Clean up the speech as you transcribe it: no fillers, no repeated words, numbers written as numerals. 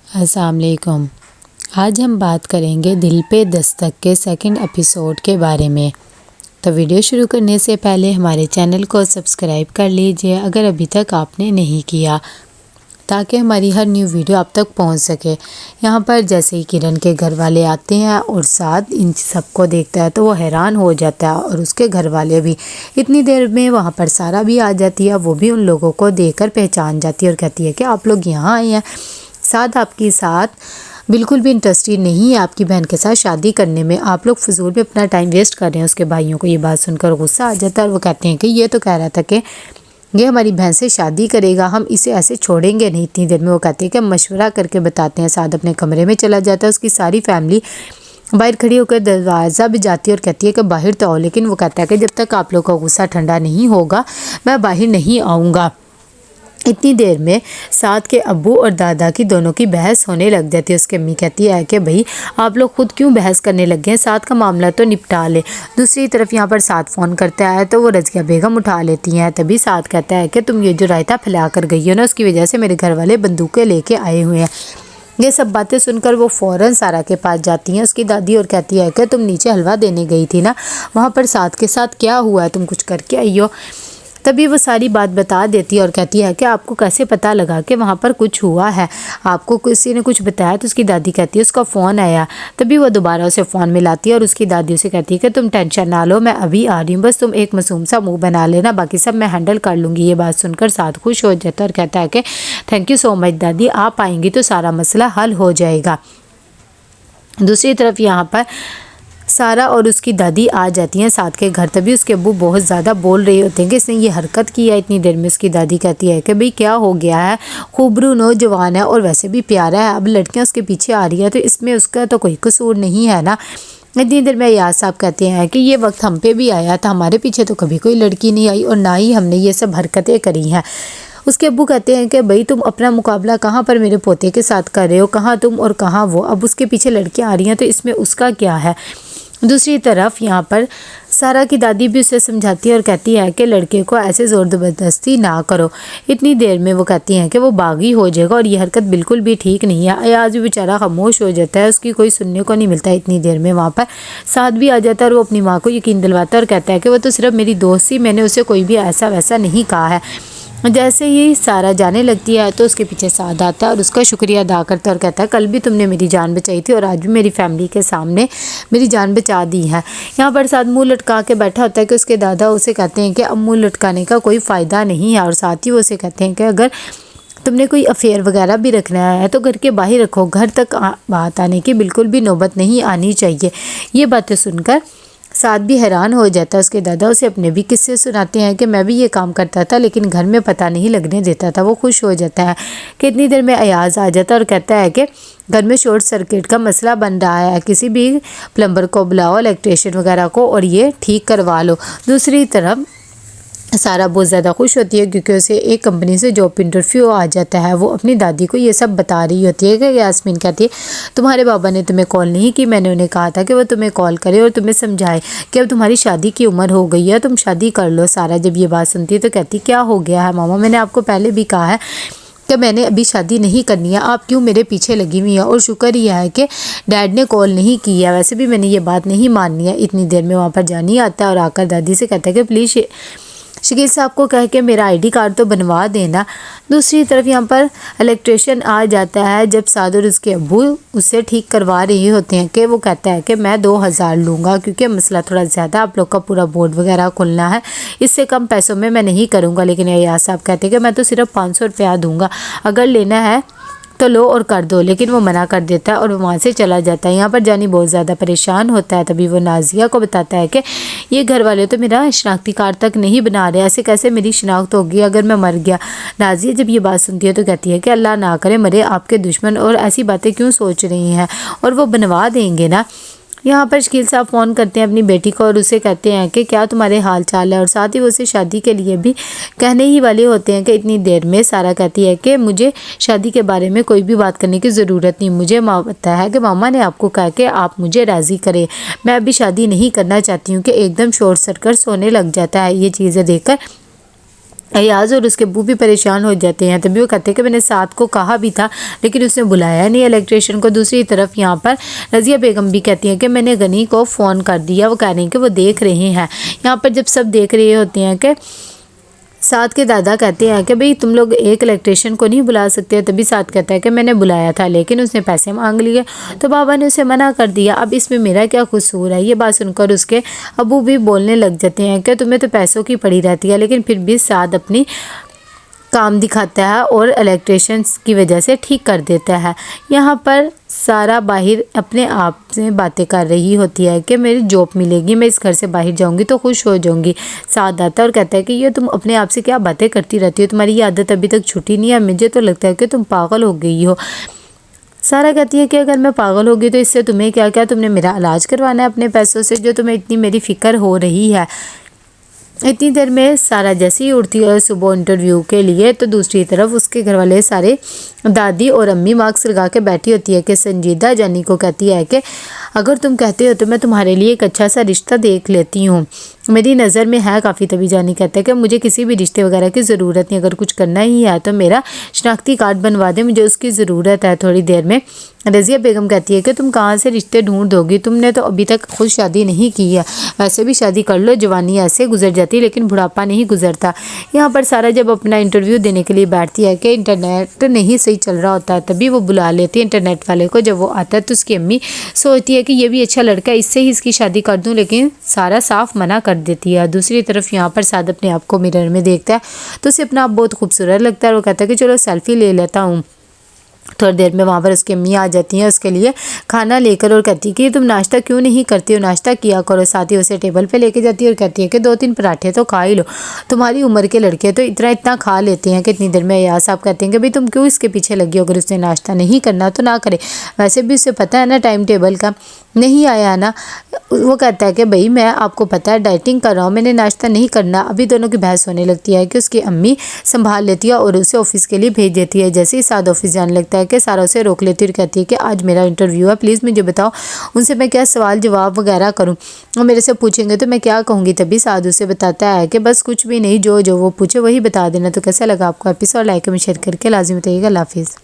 السلام علیکم۔ آج ہم بات کریں گے دل پہ دستک کے سیکنڈ ایپیسوڈ کے بارے میں۔ تو ویڈیو شروع کرنے سے پہلے ہمارے چینل کو سبسکرائب کر لیجئے اگر ابھی تک آپ نے نہیں کیا، تاکہ ہماری ہر نیو ویڈیو آپ تک پہنچ سکے۔ یہاں پر جیسے ہی کرن کے گھر والے آتے ہیں اور ساتھ ان سب کو دیکھتا ہے تو وہ حیران ہو جاتا ہے، اور اس کے گھر والے بھی۔ اتنی دیر میں وہاں پر سارا بھی آ جاتی ہے، وہ بھی ان لوگوں کو دیکھ کر پہچان جاتی ہے اور کہتی ہے کہ آپ لوگ یہاں آئے ہیں۔ ساتھ آپ کی ساتھ بالکل بھی انٹرسٹڈ نہیں ہے آپ کی بہن کے ساتھ شادی کرنے میں، آپ لوگ فضول میں اپنا ٹائم ویسٹ کر رہے ہیں۔ اس کے بھائیوں کو یہ بات سن کر غصہ آ جاتا ہے اور وہ کہتے ہیں کہ یہ تو کہہ رہا تھا کہ یہ ہماری بہن سے شادی کرے گا، ہم اسے ایسے چھوڑیں گے نہیں۔ اتنی دیر میں وہ کہتے ہیں کہ ہم مشورہ کر کے بتاتے ہیں۔ سعد اپنے کمرے میں چلا جاتا ہے، اس کی ساری فیملی باہر کھڑی ہو کر دروازہ بھی جاتی ہے اور کہتی ہے کہ باہر تو آؤ، لیکن وہ کہتا ہے کہ جب تک آپ لوگ کا غصہ ٹھنڈا نہیں ہوگا میں باہر نہیں آؤں گا۔ اتنی دیر میں سعد کے ابو اور دادا کی دونوں کی بحث ہونے لگ جاتی ہے۔ اس کی امی کہتی ہے کہ بھئی آپ لوگ خود کیوں بحث کرنے لگ گئے ہیں، سعد کا معاملہ تو نپٹا لے۔ دوسری طرف یہاں پر سعد فون کرتا ہے تو وہ رضیہ بیگم اٹھا لیتی ہیں۔ تبھی سعد کہتا ہے کہ تم یہ جو رائتہ پھیلا کر گئی ہو نا، اس کی وجہ سے میرے گھر والے بندوقیں لے کے آئے ہوئے ہیں۔ یہ سب باتیں سن کر وہ فوراً سارا کے پاس جاتی ہیں، اس کی دادی، اور کہتی ہے کہ تم نیچے حلوہ دینے گئی تھی نا، وہاں پر سعد کے ساتھ کیا ہوا ہے، تم کچھ کر کے آئی ہو۔ تبھی وہ ساری بات بتا دیتی ہے اور کہتی ہے کہ آپ کو کیسے پتہ لگا کہ وہاں پر کچھ ہوا ہے، آپ کو کسی نے کچھ بتایا؟ تو اس کی دادی کہتی ہے اس کا فون آیا۔ تبھی وہ دوبارہ اسے فون ملاتی ہے اور اس کی دادی اسے کہتی ہے کہ تم ٹینشن نہ لو، میں ابھی آ رہی ہوں، بس تم ایک معصوم سا منہ بنا لینا، باقی سب میں ہینڈل کر لوں گی۔ یہ بات سن کر سعد خوش ہو جاتا ہے اور کہتا ہے کہ تھینک یو سو مچ دادی، آپ آئیں گی تو سارا مسئلہ حل ہو جائے گا۔ دوسری طرف یہاں پر سارا اور اس کی دادی آ جاتی ہیں سعد کے گھر۔ تبھی اس کے ابو بہت زیادہ بول رہے ہوتے ہیں کہ اس نے یہ حرکت کی ہے۔ اتنی دیر میں اس کی دادی کہتی ہے کہ بھئی کیا ہو گیا ہے، خوبرو نوجوان ہے اور ویسے بھی پیارا ہے، اب لڑکیاں اس کے پیچھے آ رہی ہیں تو اس میں اس کا تو کوئی قصور نہیں ہے نا۔ اتنی دیر میں ایاز صاحب کہتے ہیں کہ یہ وقت ہم پہ بھی آیا تھا، ہمارے پیچھے تو کبھی کوئی لڑکی نہیں آئی اور نہ ہی ہم نے یہ سب حرکتیں کری ہیں۔ اس کے ابو کہتے ہیں کہ بھئی تم اپنا مقابلہ کہاں پر میرے پوتے کے ساتھ کر رہے ہو، کہاں تم اور کہاں وہ، اب اس کے پیچھے لڑکیاں آ رہی ہیں تو اس میں اس کا کیا ہے۔ دوسری طرف یہاں پر سارا کی دادی بھی اسے سمجھاتی ہے اور کہتی ہے کہ لڑکے کو ایسے زور زبردستی نہ کرو۔ اتنی دیر میں وہ کہتی ہیں کہ وہ باغی ہو جائے گا اور یہ حرکت بالکل بھی ٹھیک نہیں ہے۔ ایاز بھی بیچارہ خاموش ہو جاتا ہے، اس کی کوئی سننے کو نہیں ملتا۔ اتنی دیر میں وہاں پر سعد بھی آ جاتا ہے اور وہ اپنی ماں کو یقین دلواتا ہے اور کہتا ہے کہ وہ تو صرف میری دوست تھی، میں نے اسے کوئی بھی ایسا ویسا نہیں کہا ہے۔ جیسے ہی سارا جانے لگتی ہے تو اس کے پیچھے سعد آتا ہے اور اس کا شکریہ ادا کرتا ہے اور کہتا ہے کل بھی تم نے میری جان بچائی تھی اور آج بھی میری فیملی کے سامنے میری جان بچا دی ہے۔ یہاں پر سعد منہ لٹکا کے بیٹھا ہوتا ہے کہ اس کے دادا اسے کہتے ہیں کہ اب منہ لٹکانے کا کوئی فائدہ نہیں ہے، اور ساتھ ہی وہ اسے کہتے ہیں کہ اگر تم نے کوئی افیئر وغیرہ بھی رکھنا ہے تو گھر کے باہر رکھو، گھر تک بات آنے کی بالکل بھی نوبت نہیں آنی چاہیے۔ یہ باتیں سن کر سعد بھی حیران ہو جاتا ہے۔ اس کے دادا اسے اپنے بھی قصے سناتے ہیں کہ میں بھی یہ کام کرتا تھا لیکن گھر میں پتہ نہیں لگنے دیتا تھا۔ وہ خوش ہو جاتا ہے کہ اتنی دیر میں ایاز آ جاتا ہے اور کہتا ہے کہ گھر میں شارٹ سرکٹ کا مسئلہ بن رہا ہے، کسی بھی پلمبر کو بلاؤ، الیکٹریشین وغیرہ کو، اور یہ ٹھیک کروا لو۔ دوسری طرف سارا بہت زیادہ خوش ہوتی ہے کیونکہ اسے ایک کمپنی سے جاب انٹرویو آ جاتا ہے۔ وہ اپنی دادی کو یہ سب بتا رہی ہوتی ہے کہ یاسمین کہتی ہے تمہارے بابا نے تمہیں کال نہیں کی، میں نے انہیں کہا تھا کہ وہ تمہیں کال کرے اور تمہیں سمجھائے کہ اب تمہاری شادی کی عمر ہو گئی ہے، تم شادی کر لو۔ سارا جب یہ بات سنتی ہے تو کہتی کیا ہو گیا ہے ماما، میں نے آپ کو پہلے بھی کہا ہے کہ میں نے ابھی شادی نہیں کرنی ہے، آپ کیوں میرے پیچھے لگی ہوئی ہیں، اور شکر یہ ہے کہ ڈیڈ نے کال نہیں کی ہے، ویسے بھی میں نے یہ بات نہیں ماننی ہے۔ اتنی دیر میں وہاں پر جانی آتا ہے اور آ کر دادی سے کہتا ہے کہ پلیز شکیل صاحب کو کہہ کے میرا آئی ڈی کارڈ تو بنوا دینا۔ دوسری طرف یہاں پر الیکٹریشین آ جاتا ہے جب سعد اور اس کے ابو اسے ٹھیک کروا رہے ہوتے ہیں کہ وہ کہتا ہے کہ میں 2000 لوں گا کیونکہ مسئلہ تھوڑا زیادہ، آپ لوگ کا پورا بورڈ وغیرہ کھلنا ہے، اس سے کم پیسوں میں نہیں کروں گا۔ لیکن ایاز صاحب کہتے ہیں کہ میں تو صرف 500 روپیہ دوں گا، اگر لینا ہے تو لو اور کر دو، لیکن وہ منع کر دیتا ہے اور وہ وہاں سے چلا جاتا ہے۔ یہاں پر جانی بہت زیادہ پریشان ہوتا ہے۔ تبھی وہ نازیہ کو بتاتا ہے کہ یہ گھر والے تو میرا شناختی کارڈ تک نہیں بنا رہے، ایسے کیسے میری شناخت ہوگی اگر میں مر گیا۔ نازیہ جب یہ بات سنتی ہے تو کہتی ہے کہ اللہ نہ کرے مرے آپ کے دشمن، اور ایسی باتیں کیوں سوچ رہی ہیں، اور وہ بنوا دیں گے نا۔ یہاں پر شکیل صاحب فون کرتے ہیں اپنی بیٹی کو اور اسے کہتے ہیں کہ کیا تمہارے حال چال ہے، اور ساتھ ہی وہ اسے شادی کے لیے بھی کہنے ہی والے ہوتے ہیں کہ اتنی دیر میں سارا کہتی ہے کہ مجھے شادی کے بارے میں کوئی بھی بات کرنے کی ضرورت نہیں، مجھے پتہ ہے کہ ماما نے آپ کو کہا کہ آپ مجھے راضی کریں، میں ابھی شادی نہیں کرنا چاہتی ہوں۔ کہ ایک دم شارٹ سرکٹ ہونے لگ جاتا ہے یہ چیزیں دیکھ کر ایاز اور اس کے ابو بھی پریشان ہو جاتے ہیں۔ تبھی وہ کہتے ہیں کہ میں نے سعد کو کہا بھی تھا لیکن اس نے بلایا نہیں الیکٹریشین کو۔ دوسری طرف یہاں پر رضیہ بیگم بھی کہتی ہیں کہ میں نے غنی کو فون کر دیا، وہ کہہ رہے ہیں کہ وہ دیکھ رہے ہیں۔ یہاں پر جب سب دیکھ رہے ہوتے ہیں کہ سعد کے دادا کہتے ہیں کہ بھئی تم لوگ ایک الیکٹریشین کو نہیں بلا سکتے، تبھی سعد کہتا ہے کہ میں نے بلایا تھا لیکن اس نے پیسے مانگ لیے تو بابا نے اسے منع کر دیا، اب اس میں میرا کیا قصور ہے۔ یہ بات سن کر اس کے ابو بھی بولنے لگ جاتے ہیں کہ تمہیں تو پیسوں کی پڑی رہتی ہے، لیکن پھر بھی سعد اپنی کام دکھاتا ہے اور الیکٹریشنز کی وجہ سے ٹھیک کر دیتا ہے۔ یہاں پر سارا باہر اپنے آپ سے باتیں کر رہی ہوتی ہے کہ میری جاب ملے گی، میں اس گھر سے باہر جاؤں گی تو خوش ہو جاؤں گی۔ سعد آتا ہے اور کہتا ہے کہ یہ تم اپنے آپ سے کیا باتیں کرتی رہتی ہو، تمہاری یہ عادت ابھی تک چھوٹی نہیں ہے، مجھے تو لگتا ہے کہ تم پاگل ہو گئی ہو۔ سارا کہتی ہے کہ اگر میں پاگل ہوگی تو اس سے تمہیں کیا تم نے میرا علاج کروانا ہے اپنے پیسوں سے، جو تمہیں اتنی میری فکر ہو رہی ہے۔ اتنی دیر میں سارا جیسے ہی اٹھتی ہے صبح انٹرویو کے لیے تو دوسری طرف اس کے گھر والے سارے دادی اور امی ماسک لگا کے بیٹھی ہوتی ہے کہ سنجیدہ جانی کو کہتی ہے کہ اگر تم کہتے ہو تو میں تمہارے لیے ایک اچھا سا رشتہ دیکھ لیتی ہوں، میری نظر میں ہے کافی۔ تبھی جانی کہتا ہے کہ مجھے کسی بھی رشتے وغیرہ کی ضرورت نہیں، اگر کچھ کرنا ہی ہے تو میرا شناختی کارڈ بنوا دے، مجھے اس کی ضرورت ہے تھوڑی دیر میں۔ رضیہ بیگم کہتی ہے کہ تم کہاں سے رشتے ڈھونڈ دو گی، تم نے تو ابھی تک خود شادی نہیں کی ہے، ویسے بھی شادی کر لو، جوانی ایسے گزر جاتی لیکن بڑھاپا نہیں گزرتا۔ یہاں پر سارا جب اپنا انٹرویو دینے کے لیے بیٹھتی ہے کہ انٹرنیٹ نہیں صحیح چل رہا ہوتا ہے، تبھی وہ بلا لیتی ہے انٹرنیٹ والے کو۔ جب وہ آتا ہے تو اس کی امی سوچتی ہے کہ یہ بھی اچھا لڑکا ہے، اس سے ہی اس کی شادی کر دوں، لیکن سارا صاف منع کر دیتی ہے۔ دوسری طرف یہاں پر سعد اپنے آپ کو مرر میں دیکھتا ہے تو اسے اپنا آپ بہت خوبصورت لگتا ہے اور وہ کہتا ہے کہ چلو سیلفی لے لیتا ہوں۔ تھوڑی دیر میں وہاں پر اس کی امی آ جاتی ہیں اس کے لیے کھانا لے کر اور کہتی ہے کہ تم ناشتہ کیوں نہیں کرتی ہو، ناشتہ کیا کرو۔ ساتھ ہی اسے ٹیبل پہ لے کے جاتی ہے اور کہتی ہے کہ 2-3 پراٹھے تو کھا ہی لو، تمہاری عمر کے لڑکے تو اتنا کھا لیتے ہیں۔ کہ اتنی دیر میں ایاز صاحب کہتے ہیں کہ بھئی تم کیوں اس کے پیچھے لگی ہو، اگر اس نے ناشتہ نہیں کرنا تو نہ کرے، ویسے بھی اسے پتہ ہے نا ٹائم ٹیبل کا، نہیں آیا نا۔ وہ کہتا ہے کہ بھئی میں آپ کو پتہ ہے ڈائٹنگ کر رہا ہوں، میں نے ناشتہ نہیں کرنا۔ ابھی دونوں کی بحث ہونے لگتی ہے کہ اس کی امی سنبھال لیتی ہے اور اسے آفس کے لیے بھیج دیتی ہے۔ جیسے ہی سعد آفس جانے لگتا ہے کہ سارا اسے روک لیتی ہے اور کہتی ہے کہ آج میرا انٹرویو ہے، پلیز مجھے بتاؤ ان سے میں کیا سوال جواب وغیرہ کروں، وہ میرے سے پوچھیں گے تو میں کیا کہوں گی۔ تبھی سعد اسے بتاتا ہے کہ بس کچھ بھی نہیں، جو وہ پوچھے وہی بتا دینا۔ تو کیسا لگا آپ کو ایپیسوڈ؟ لائک اور شیئر کر کے لازمی بتائیے گا۔ اللہ حافظ۔